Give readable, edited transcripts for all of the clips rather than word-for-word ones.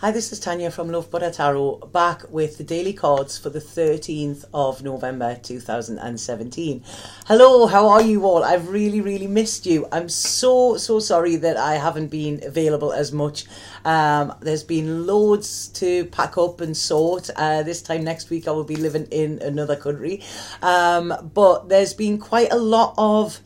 Hi, this is Tanya from Love Buddha Tarot, back with the daily cards for the 13th of November 2017. Hello, how are you all? I've really missed you. I'm so sorry that I haven't been available as much. There's been loads to pack up and sort. This time next week I will be living in another country. But there's been quite a lot of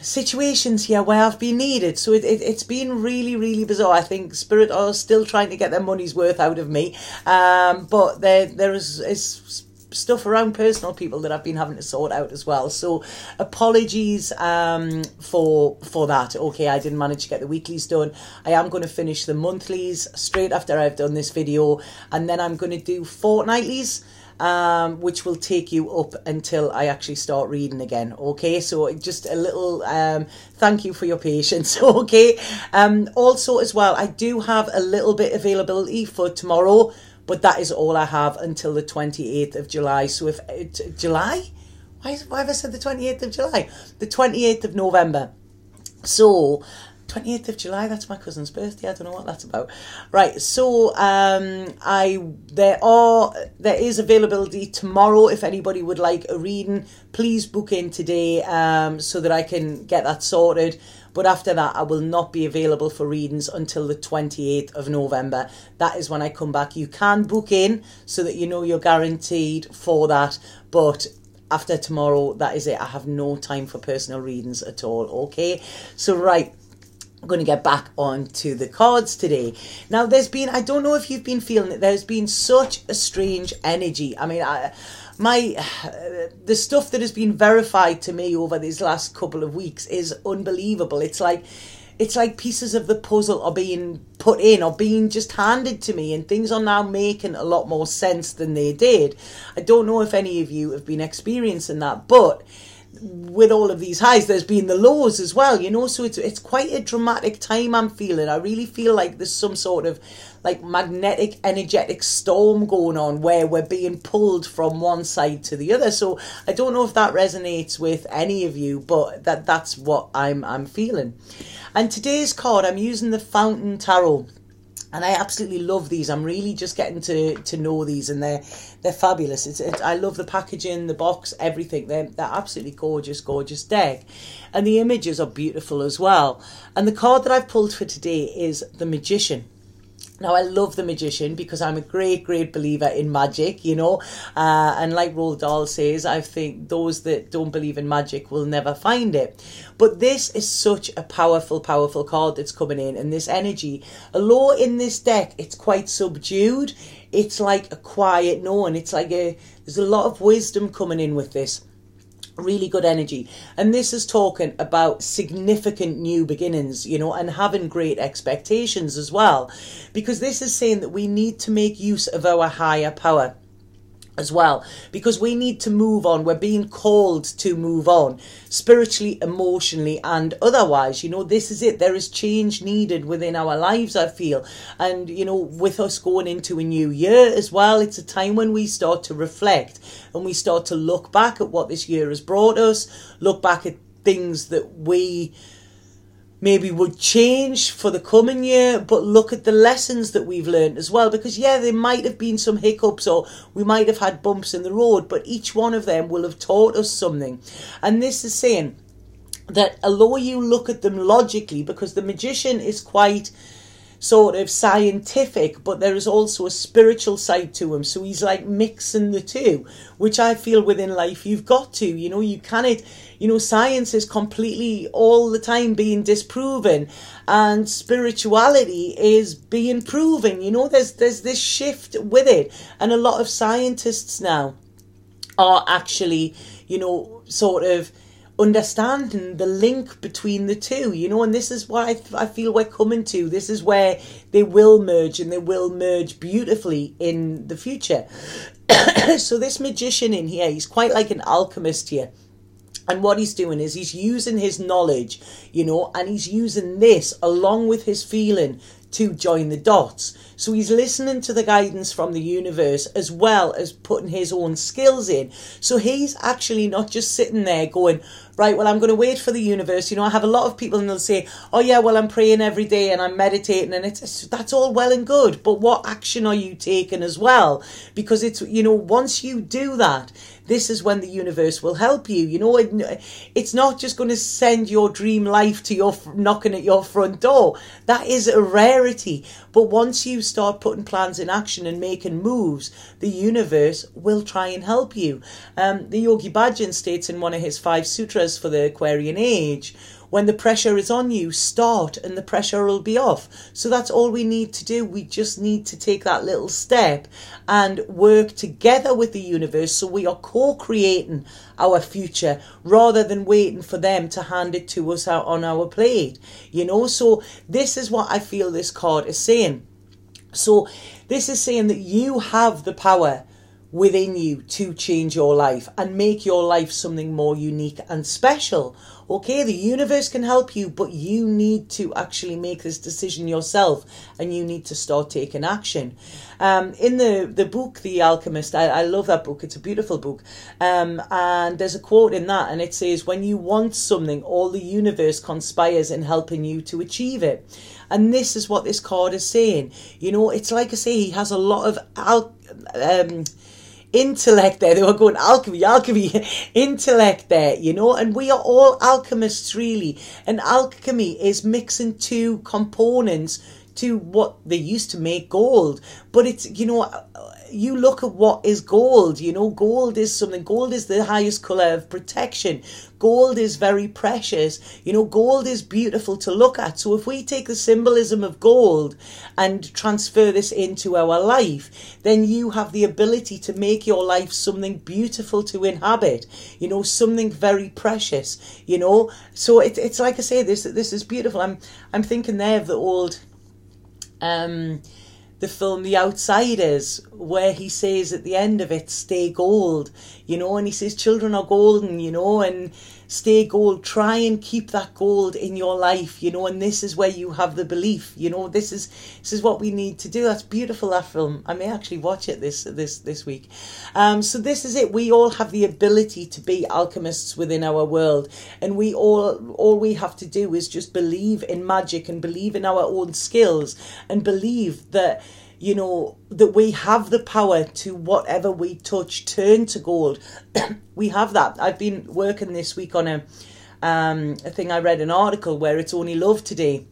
situations here where I've been needed, so it's been really bizarre. I think Spirit are still trying to get their money's worth out of me, but there is stuff around personal people that I've been having to sort out as well, so apologies for that. Okay, I didn't manage to get the weeklies done. I am going to finish the monthlies straight after I've done this video, and then I'm going to do fortnightlies, which will take you up until I actually start reading again. Okay, so just a little thank you for your patience. Okay, also as well, I do have a little bit availability for tomorrow, but that is all I have until the 28th of July. So if July, why have I said the 28th of July? The 28th of November. So 28th of July, that's my cousin's birthday. I don't know what that's about. Right, so there is availability tomorrow. If anybody would like a reading, please book in today so that I can get that sorted. But after that, I will not be available for readings until the 28th of November. That is when I come back. You can book in so that you know you're guaranteed for that, but after tomorrow, that is it. I have no time for personal readings at all. Okay, so right, I'm going to get back onto the cards today. Now, there's been, I don't know if you've been feeling it, there's been such a strange energy. I mean, the stuff that has been verified to me over these last couple of weeks is unbelievable. It's like pieces of the puzzle are being put in or being just handed to me, and things are now making a lot more sense than they did. I don't know if any of you have been experiencing that, but with all of these highs, there's been the lows as well, you know, so it's quite a dramatic time I'm feeling. I really feel like there's some sort of like magnetic energetic storm going on where we're being pulled from one side to the other. So I don't know if that resonates with any of you, but that's what I'm feeling. And today's card, I'm using the Fountain Tarot. And I absolutely love these. I'm really just getting to know these, and they're fabulous. I love the packaging, the box, everything. They're absolutely gorgeous deck. And the images are beautiful as well. And the card that I've pulled for today is the Magician. Now, I love the Magician because I'm a great believer in magic, you know. And like Roald Dahl says, I think those that don't believe in magic will never find it. But this is such a powerful card that's coming in. And this energy, although in this deck, it's quite subdued. It's like a quiet knowing. It's like there's a lot of wisdom coming in with this. Really good energy. And this is talking about significant new beginnings, you know, and having great expectations as well, because this is saying that we need to make use of our higher power as well, because we need to move on. We're being called to move on spiritually, emotionally, and otherwise. You know, this is it. There is change needed within our lives, I feel. And, you know, with us going into a new year as well, it's a time when we start to reflect and we start to look back at what this year has brought us, look back at things that we maybe would change for the coming year, but look at the lessons that we've learned as well, because yeah, there might have been some hiccups or we might have had bumps in the road, but each one of them will have taught us something. And this is saying that although you look at them logically, because the Magician is quite sort of scientific, but there is also a spiritual side to him, so he's like mixing the two, which I feel within life you've got to, you know, you cannot, you know, science is completely all the time being disproven and spirituality is being proven, you know, there's this shift with it, and a lot of scientists now are actually, you know, sort of understanding the link between the two, you know, and this is what I feel we're coming to. This is where they will merge, and they will merge beautifully in the future. So this Magician in here, he's quite like an alchemist here. And what he's doing is he's using his knowledge, you know, and he's using this along with his feeling to join the dots. So he's listening to the guidance from the universe as well as putting his own skills in. So he's actually not just sitting there going, right, well, I'm going to wait for the universe. You know, I have a lot of people and they'll say, oh yeah, well, I'm praying every day and I'm meditating, and that's all well and good. But what action are you taking as well? Because it's, you know, once you do that, this is when the universe will help you. You know, it's not just going to send your dream life to your knocking at your front door. That is a rarity. But once you start putting plans in action and making moves, the universe will try and help you. The Yogi Bhajan states in one of his 5 sutras for the Aquarian age, when the pressure is on you, start and the pressure will be off. So that's all we need to do. We just need to take that little step and work together with the universe, so we are co-creating our future rather than waiting for them to hand it to us out on our plate. You know, so this is what I feel this card is saying. So this is saying that you have the power within you to change your life and make your life something more unique and special. Okay, the universe can help you, but you need to actually make this decision yourself, and you need to start taking action. In the book, The Alchemist, I love that book. It's a beautiful book. And there's a quote in that, and it says, when you want something, all the universe conspires in helping you to achieve it. And this is what this card is saying. You know, it's like I say, he has a lot of intellect there. They were going alchemy, intellect there, you know, and we are all alchemists really. And alchemy is mixing 2 components to what they used to make gold. But it's, you know, you look at what is gold, you know, gold is something, gold is the highest colour of protection. Gold is very precious, you know, gold is beautiful to look at. So if we take the symbolism of gold and transfer this into our life, then you have the ability to make your life something beautiful to inhabit, you know, something very precious, you know. So it's like I say, this is beautiful. I'm thinking there of the old the film The Outsiders, where he says at the end of it, stay gold, you know, and he says children are golden, you know, and stay gold, try and keep that gold in your life, you know, and this is where you have the belief, you know, this is what we need to do. That's beautiful, that film. I may actually watch it this week. So this is it. We all have the ability to be alchemists within our world, and we all we have to do is just believe in magic and believe in our own skills and believe that, you know, that we have the power to whatever we touch turn to gold. We have that. I've been working this week on a thing. I read an article where it's only love today,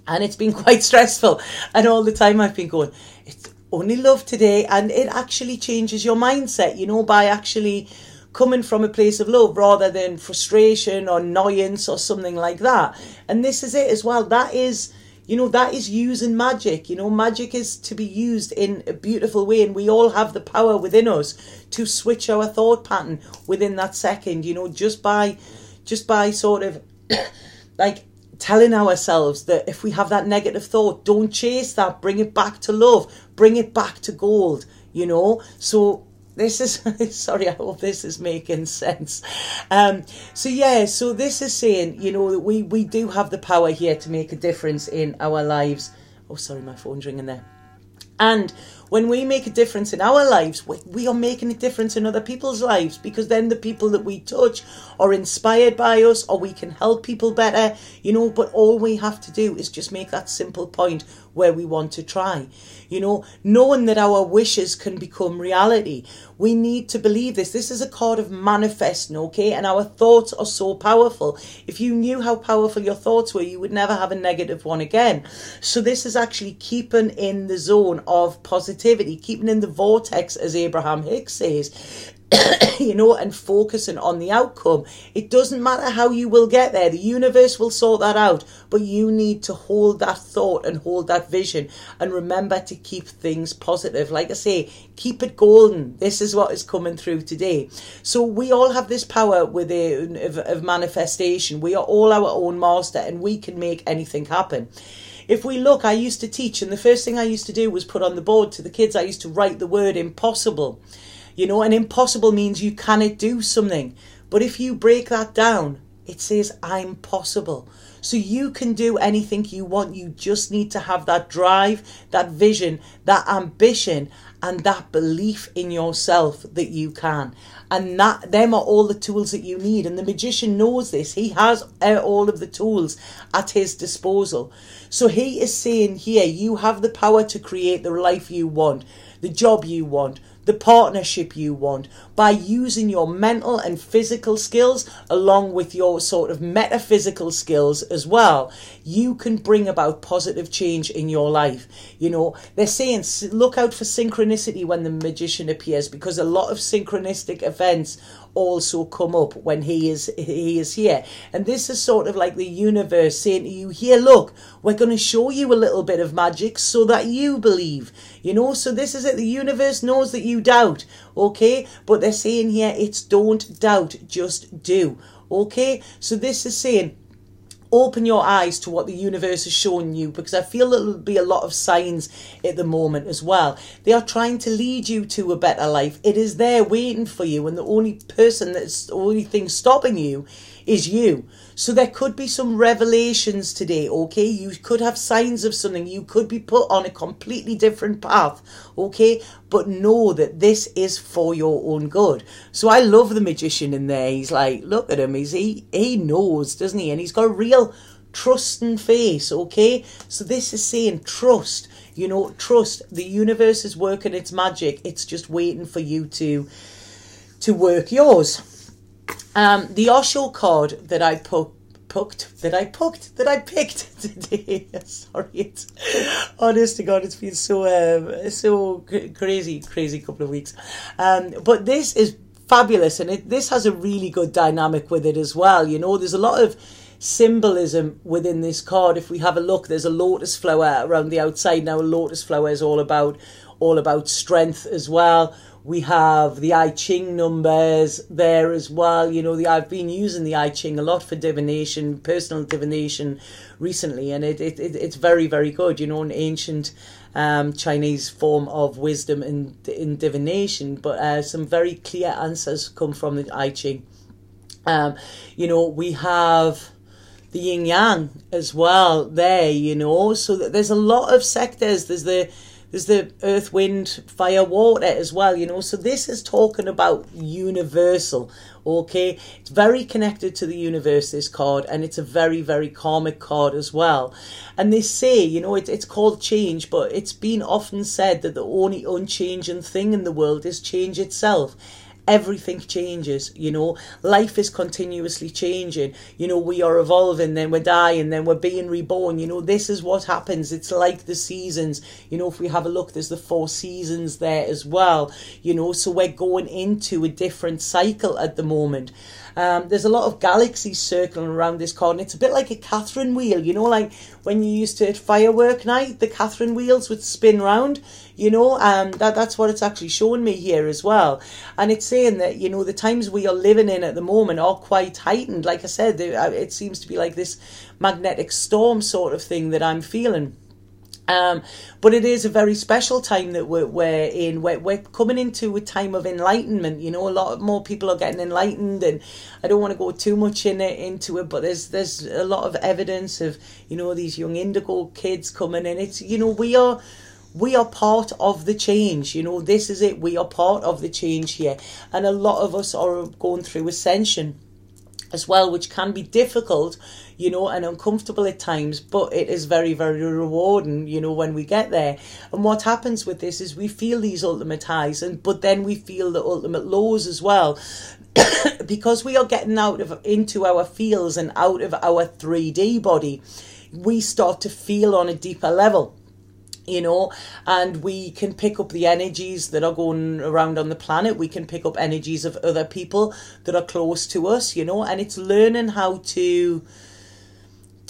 and it's been quite stressful, and all the time I've been going, it's only love today, and it actually changes your mindset, you know, by actually coming from a place of love rather than frustration or annoyance or something like that. And this is it as well. That is, you know, that is using magic. You know, magic is to be used in a beautiful way, and we all have the power within us to switch our thought pattern within that second, you know, just by sort of like telling ourselves that if we have that negative thought, don't chase that, bring it back to love, bring it back to gold, you know. So this is, sorry, I hope this is making sense. So this is saying, you know, that we do have the power here to make a difference in our lives. Oh, sorry, my phone's ringing there. And when we make a difference in our lives, we are making a difference in other people's lives, because then the people that we touch are inspired by us, or we can help people better, you know. But all we have to do is just make that simple point where we want to try, you know, knowing that our wishes can become reality. We need to believe this. This is a card of manifesting, okay? And our thoughts are so powerful. If you knew how powerful your thoughts were, you would never have a negative one again. So this is actually keeping in the zone of positivity, keeping in the vortex, as Abraham Hicks says, you know, and focusing on the outcome. It doesn't matter how you will get there. The universe will sort that out, but you need to hold that thought and hold that vision, and remember to keep things positive. Like I say, keep it golden. This is what is coming through today. So we all have this power of manifestation. We are all our own master, and we can make anything happen. If we look, I used to teach, and the first thing I used to do was put on the board to the kids, I used to write the word impossible. You know, and impossible means you cannot do something. But if you break that down, it says I'm possible. So you can do anything you want. You just need to have that drive, that vision, that ambition, and that belief in yourself that you can. And them are all the tools that you need. And the magician knows this. He has all of the tools at his disposal. So he is saying here, you have the power to create the life you want, the job you want, the partnership you want, by using your mental and physical skills along with your sort of metaphysical skills as well. You can bring about positive change in your life. You know, they're saying look out for synchronicity when the magician appears, because a lot of synchronistic events also come up when he is here. And this is sort of like the universe saying to you, here, look, we're going to show you a little bit of magic so that you believe, you know. So this is it. The universe knows that you doubt, okay, but they're saying here, it's don't doubt, just do, okay. So this is saying, open your eyes to what the universe is showing you, because I feel there'll be a lot of signs at the moment as well. They are trying to lead you to a better life. It is there waiting for you, and the only thing stopping you is you. So there could be some revelations today, okay? You could have signs of something. You could be put on a completely different path, okay? But know that this is for your own good. So I love the magician in there. He's like, look at him. He knows, doesn't he? And he's got a real trusting face, okay? So this is saying trust. You know, trust. The universe is working its magic. It's just waiting for you to work yours. The Osho card that I picked today. Sorry, it's honest to God, it's been so crazy couple of weeks. But this is fabulous, and this has a really good dynamic with it as well. You know, there's a lot of symbolism within this card. If we have a look, there's a lotus flower around the outside. Now, a lotus flower is all about strength as well. We have the I Ching numbers there as well. You know, I've been using the I Ching a lot for divination, personal divination recently, and it's very, very good. You know, an ancient Chinese form of wisdom in divination, but some very clear answers come from the I Ching. You know, we have the yin yang as well there, you know, so there's a lot of sectors. There's the earth, wind, fire, water as well, you know. So this is talking about universal, okay? It's very connected to the universe, this card, and it's a very, very karmic card as well. And they say, you know, it's called change, but it's been often said that the only unchanging thing in the world is change itself. Everything changes, you know. Life is continuously changing. You know, we are evolving, then we're dying, then we're being reborn. You know, this is what happens. It's like the seasons. You know, if we have a look, there's the 4 seasons there as well. You know, so we're going into a different cycle at the moment. There's a lot of galaxies circling around this card, and it's a bit like a Catherine wheel, you know, like when you used to at firework night, the Catherine wheels would spin round, you know, that's what it's actually showing me here as well. And it's saying that, you know, the times we are living in at the moment are quite heightened. Like I said, it seems to be like this magnetic storm sort of thing that I'm feeling. But it is a very special time that we're in. We're coming into a time of enlightenment. You know, a lot more people are getting enlightened, and I don't want to go too much into it, but there's a lot of evidence of, you know, these young indigo kids coming in. It's, you know, we are part of the change. You know, this is it. We are part of the change here, and a lot of us are going through ascension as well, which can be difficult, you know, and uncomfortable at times, but it is very, very rewarding, you know, when we get there. And what happens with this is we feel these ultimate highs, but then we feel the ultimate lows as well, because we are getting into our fields and out of our 3D body. We start to feel on a deeper level, you know, and we can pick up the energies that are going around on the planet. We can pick up energies of other people that are close to us, you know, and it's learning how to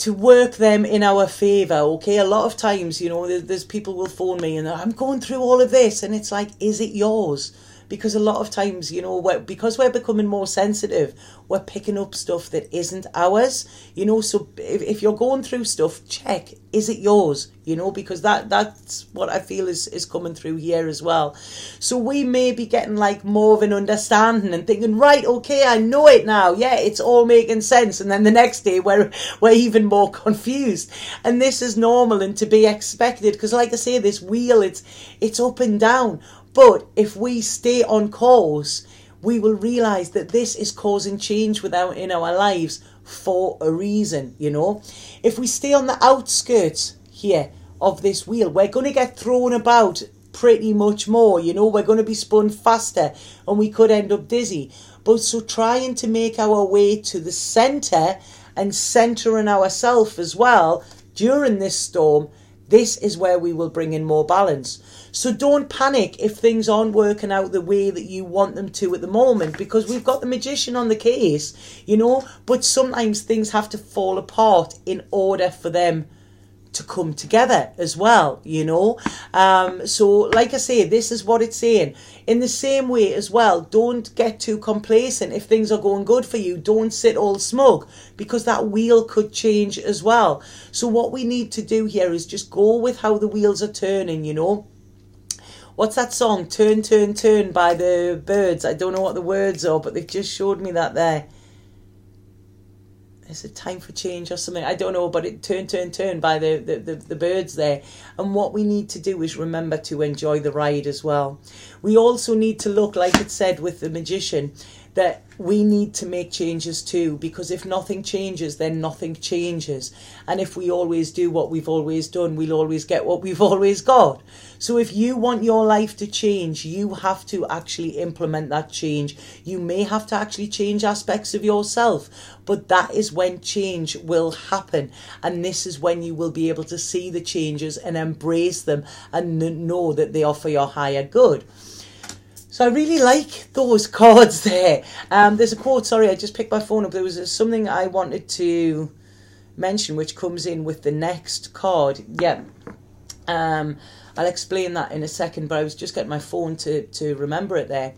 work them in our favour, okay? A lot of times, you know, there's people will phone me and I'm going through all of this, and it's like, is it yours? because a lot of times, you know, because we're becoming more sensitive, we're picking up stuff that isn't ours, you know. So if you're going through stuff, check, is it yours, you know, because that's what I feel is coming through here as well. So we may be getting like more of an understanding and thinking, right, okay, I know it now, yeah, it's all making sense, and then the next day we're even more confused. And this is normal and to be expected, because like I say, this wheel, it's up and down. But if we stay on course, we will realise that this is causing change in our lives for a reason, you know. If we stay on the outskirts here of this wheel, we're going to get thrown about pretty much more, you know. We're going to be spun faster and we could end up dizzy. But so trying to make our way to the centre and centering ourselves as well during this storm, this is where we will bring in more balance. So don't panic if things aren't working out the way that you want them to at the moment, because we've got the magician on the case, you know, but sometimes things have to fall apart in order for them to come together as well, you know. So like I say, this is what it's saying. In the same way as well, don't get too complacent. If things are going good for you, don't sit all smug, because that wheel could change as well. So what we need to do here is just go with how the wheels are turning, you know. What's that song? Turn, Turn, Turn by the Birds. I don't know what the words are, but they've just showed me that there. Is it Time for Change or something? I don't know, but it Turn, Turn, Turn by the Birds there. And what we need to do is remember to enjoy the ride as well. We also need to look, like it said with the magician, that we need to make changes too, because if nothing changes, then nothing changes. And if we always do what we've always done, we'll always get what we've always got. So if you want your life to change, you have to actually implement that change. You may have to actually change aspects of yourself, but that is when change will happen. And this is when you will be able to see the changes and embrace them and know that they are for your higher good. So I really like those cards there. There's a quote, sorry, I just picked my phone up. There was something I wanted to mention which comes in with the next card. Yeah, I'll explain that in a second, but I was just getting my phone to remember it there.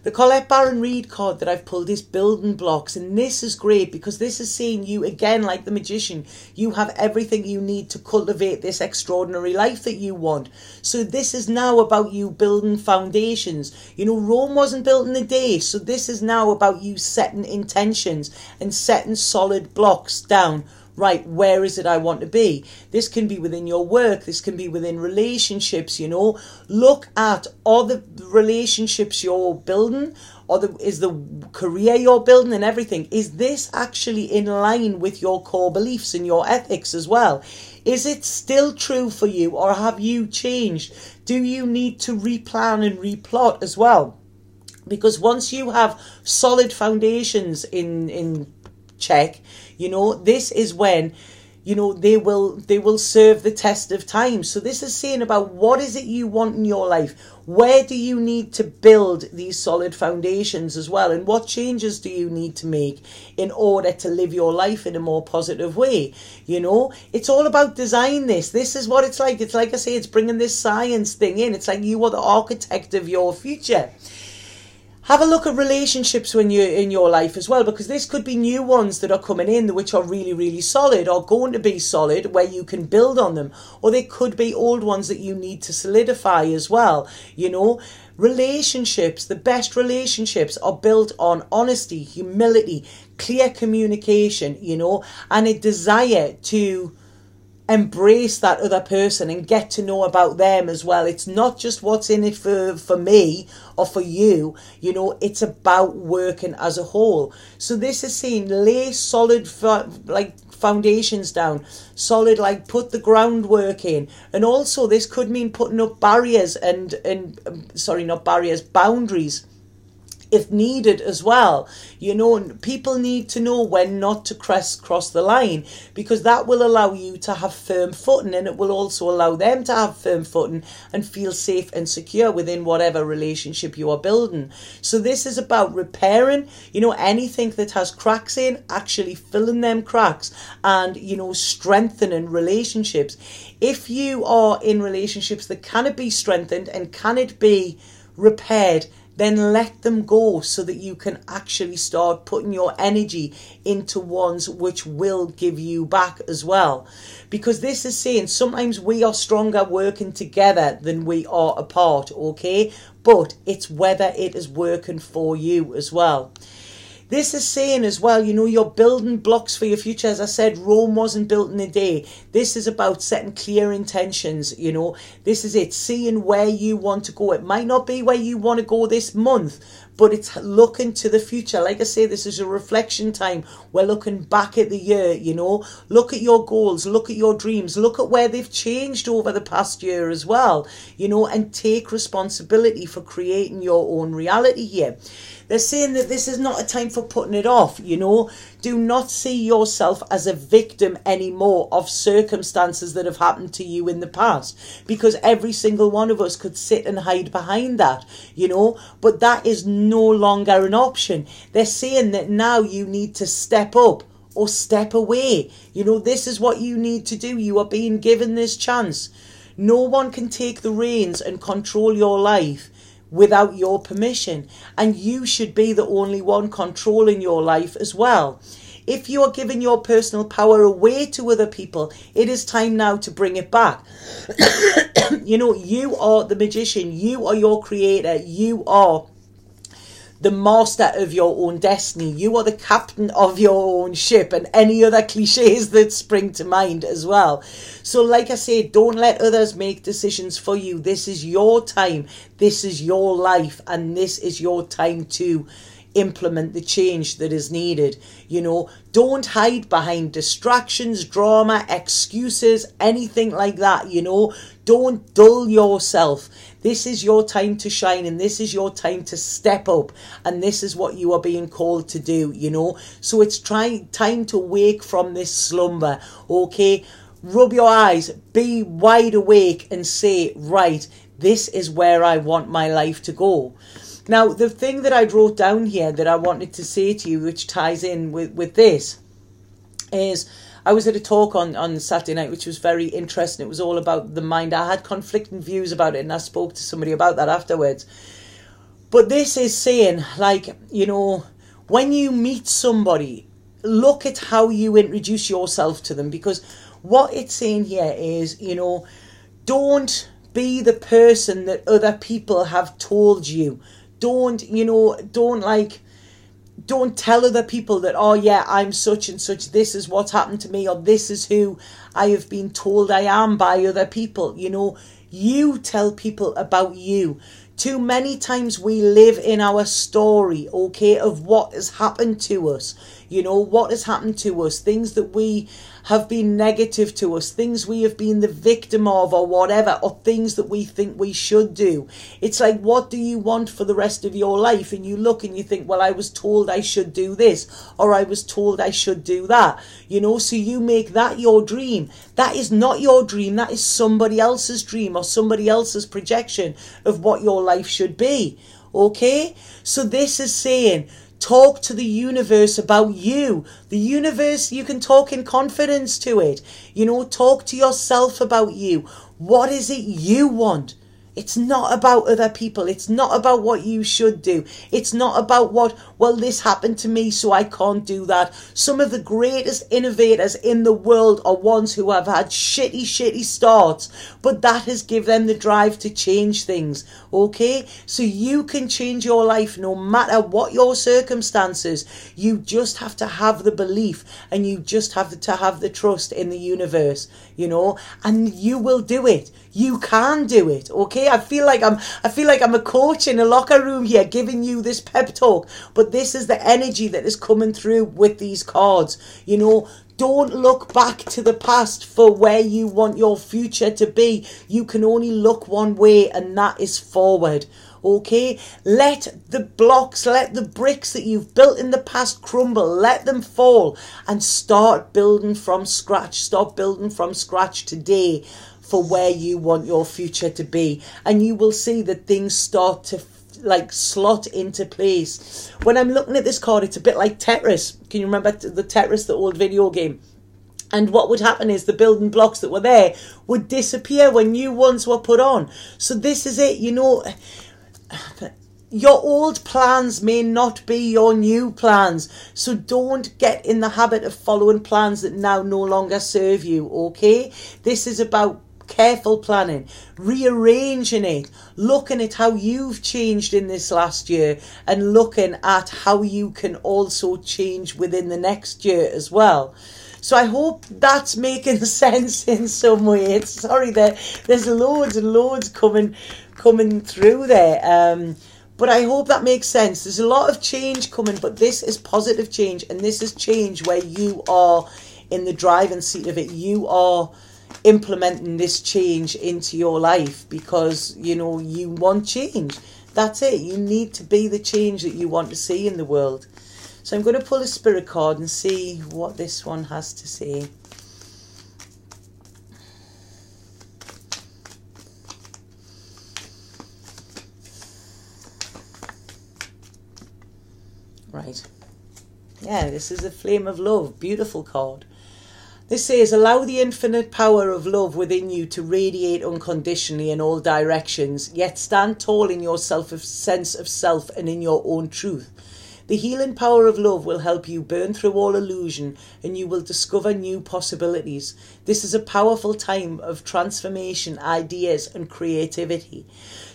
The Colette Baron Reid card that I've pulled is building blocks, and this is great because this is saying you, again, like the magician, you have everything you need to cultivate this extraordinary life that you want. So this is now about you building foundations. You know, Rome wasn't built in a day, so this is now about you setting intentions and setting solid blocks down. Right, where is it I want to be? This can be within your work. This can be within relationships, you know. Look at all the relationships you're building, or is the career you're building and everything. Is this actually in line with your core beliefs and your ethics as well? Is it still true for you, or have you changed? Do you need to replan and replot as well? Because once you have solid foundations in check, you know, this is when, you know, they will serve the test of time. So this is saying about what is it you want in your life? Where do you need to build these solid foundations as well? And what changes do you need to make in order to live your life in a more positive way? You know, it's all about design this. This is what it's like. It's like I say, it's bringing this science thing in. It's like you are the architect of your future. Have a look at relationships when you're in your life as well, because this could be new ones that are coming in which are really, really solid or going to be solid where you can build on them. Or they could be old ones that you need to solidify as well. You know, relationships, the best relationships are built on honesty, humility, clear communication, you know, and a desire to embrace that other person and get to know about them as well. It's not just what's in it for me or for you, you know, it's about working as a whole. So this is saying lay solid foundations down, solid, like put the groundwork in. And also this could mean putting up barriers and sorry, not barriers, boundaries if needed as well. You know, people need to know when not to cross the line, because that will allow you to have firm footing, and it will also allow them to have firm footing and feel safe and secure within whatever relationship you are building. So this is about repairing, you know, anything that has cracks in, actually filling them cracks and, you know, strengthening relationships. If you are in relationships that can it be strengthened and can it be repaired, then let them go so that you can actually start putting your energy into ones which will give you back as well. Because this is saying sometimes we are stronger working together than we are apart, okay? But it's whether it is working for you as well. This is saying as well, you know, you're building blocks for your future. As I said, Rome wasn't built in a day. This is about setting clear intentions, you know. This is it, seeing where you want to go. It might not be where you want to go this month, but it's looking to the future. Like I say, this is a reflection time. We're looking back at the year, you know. Look at your goals, look at your dreams, look at where they've changed over the past year as well, you know, and take responsibility for creating your own reality here. They're saying that this is not a time for putting it off, you know. Do not see yourself as a victim anymore of circumstances that have happened to you in the past. Because every single one of us could sit and hide behind that, you know. But that is no longer an option. They're saying that now you need to step up or step away. You know, this is what you need to do. You are being given this chance. No one can take the reins and control your life without your permission, and you should be the only one controlling your life as well. If you are giving your personal power away to other people, it is time now to bring it back. You know, you are the magician, you are your creator, you are the master of your own destiny, you are the captain of your own ship, and any other cliches that spring to mind as well. So like I say, don't let others make decisions for you. This is your time, this is your life, and this is your time to implement the change that is needed. You know, don't hide behind distractions, drama, excuses, anything like that. You know, don't dull yourself. This is your time to shine, and this is your time to step up, and this is what you are being called to do, you know. So it's time to wake from this slumber, okay? Rub your eyes, be wide awake and say, right, this is where I want my life to go. Now, the thing that I wrote down here that I wanted to say to you, which ties in with this, is I was at a talk on Saturday night, which was very interesting. It was all about the mind. I had conflicting views about it, and I spoke to somebody about that afterwards. But this is saying, like, you know, when you meet somebody, look at how you introduce yourself to them. Because what it's saying here is, you know, don't be the person that other people have told you. Don't tell other people that, oh yeah, I'm such and such, this is what's happened to me, or this is who I have been told I am by other people. You know, you tell people about you. Too many times we live in our story, okay, of what has happened to us. You know, what has happened to us, things that we have been negative to us, things we have been the victim of or whatever, or things that we think we should do. It's like, what do you want for the rest of your life? And you look and you think, well, I was told I should do this, or I was told I should do that. You know, so you make that your dream. That is not your dream. That is somebody else's dream or somebody else's projection of what your life should be. Okay? So this is saying, talk to the universe about you. The universe, you can talk in confidence to it. You know, talk to yourself about you. What is it you want? It's not about other people. It's not about what you should do. It's not about what, well, this happened to me, so I can't do that. Some of the greatest innovators in the world are ones who have had shitty starts, but that has given them the drive to change things, okay? So you can change your life no matter what your circumstances. You just have to have the belief, and you just have to have the trust in the universe, you know, and you will do it. You can do it, okay? I feel like I'm a coach in a locker room here giving you this pep talk, but this is the energy that is coming through with these cards. You know, don't look back to the past for where you want your future to be. You can only look one way, and that is forward. Okay, let the blocks, let the bricks that you've built in the past crumble, let them fall, and start building from scratch. Start building from scratch today for where you want your future to be, and you will see that things start to like slot into place. When I'm looking at this card, it's a bit like Tetris. Can you remember the Tetris, the old video game? And what would happen is the building blocks that were there would disappear when new ones were put on. So this is it, you know. your old plans may not be your new plans. So don't get in the habit of following plans that now no longer serve you, okay? This is about careful planning, rearranging it, looking at how you've changed in this last year and looking at how you can also change within the next year as well. So I hope that's making sense in some way. Sorry, there's loads and loads coming through there. But I hope that makes sense. There's a lot of change coming, but this is positive change, and this is change where you are in the driving seat of it. You are implementing this change into your life because, you know, you want change. That's it. You need to be the change that you want to see in the world. So I'm going to pull a spirit card and see what this one has to say. Right. Yeah, this is a flame of love. Beautiful card. This says, allow the infinite power of love within you to radiate unconditionally in all directions, yet stand tall in your sense of self and in your own truth. The healing power of love will help you burn through all illusion and you will discover new possibilities. This is a powerful time of transformation, ideas and creativity.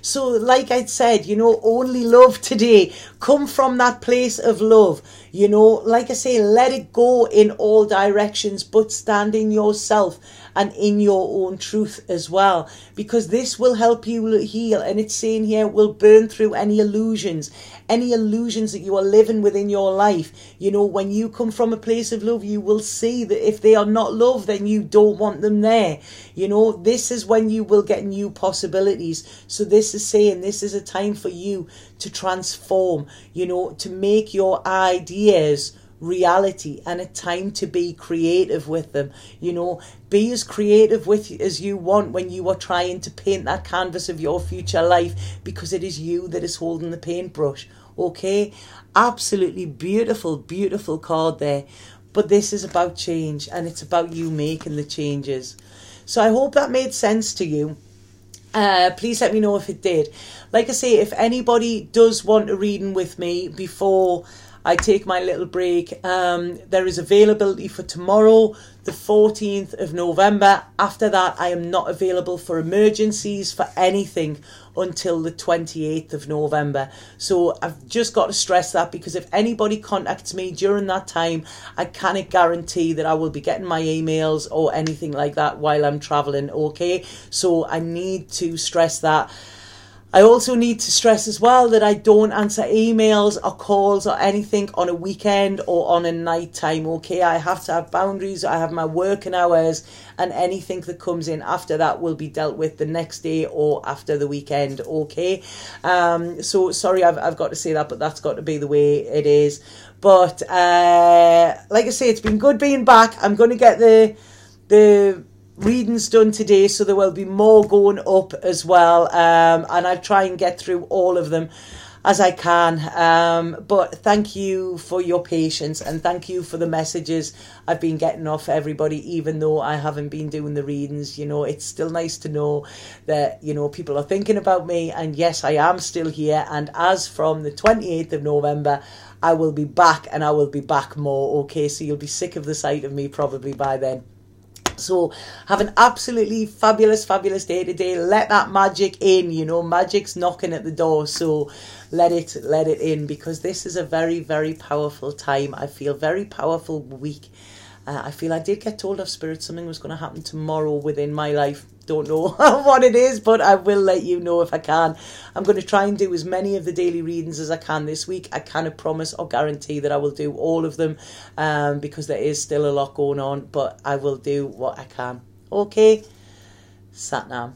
So like I said, you know, only love today. Come from that place of love. You know, like I say, let it go in all directions, but stand in yourself and in your own truth as well, because this will help you heal. And it's saying here, will burn through any illusions that you are living within your life. You know, when you come from a place of love, you will see that if they are not love, then you don't want them there. You know, this is when you will get new possibilities. So this is saying this is a time for you to transform, you know, to make your ideas reality, and a time to be creative with them. You know, be as creative as you want when you are trying to paint that canvas of your future life, because it is you that is holding the paintbrush. Okay, absolutely beautiful, beautiful card there. But this is about change, and it's about you making the changes. So I hope that made sense to you. Please let me know if it did. Like I say, if anybody does want a reading with me before I take my little break, there is availability for tomorrow, the 14th of November. After that, I am not available for emergencies, for anything, until the 28th of November. So I've just got to stress that, because if anybody contacts me during that time, I cannot guarantee that I will be getting my emails or anything like that while I'm traveling, okay? So I need to stress that. I also need to stress as well that I don't answer emails or calls or anything on a weekend or on a night time, okay? I have to have boundaries. I have my working hours, and anything that comes in after that will be dealt with the next day or after the weekend, okay? So sorry, I've got to say that, but that's got to be the way it is. But like I say, it's been good being back. I'm going to get the readings done today, so there will be more going up as well, and I'll try and get through all of them as I can, but thank you for your patience, and thank you for the messages I've been getting off everybody. Even though I haven't been doing the readings, you know, it's still nice to know that, you know, people are thinking about me, and yes, I am still here. And as from the 28th of November, I will be back, and I will be back more, okay? So you'll be sick of the sight of me probably by then. So have an absolutely fabulous, fabulous day today. Let that magic in, you know, magic's knocking at the door. So let it in, because this is a very, very powerful time. I feel very powerful week. I feel I did get told of Spirit something was going to happen tomorrow within my life. Don't know what it is, but I will let you know if I can. I'm going to try and do as many of the daily readings as I can this week. I cannot promise or guarantee that I will do all of them, because there is still a lot going on, but I will do what I can. Okay, Sat Nam.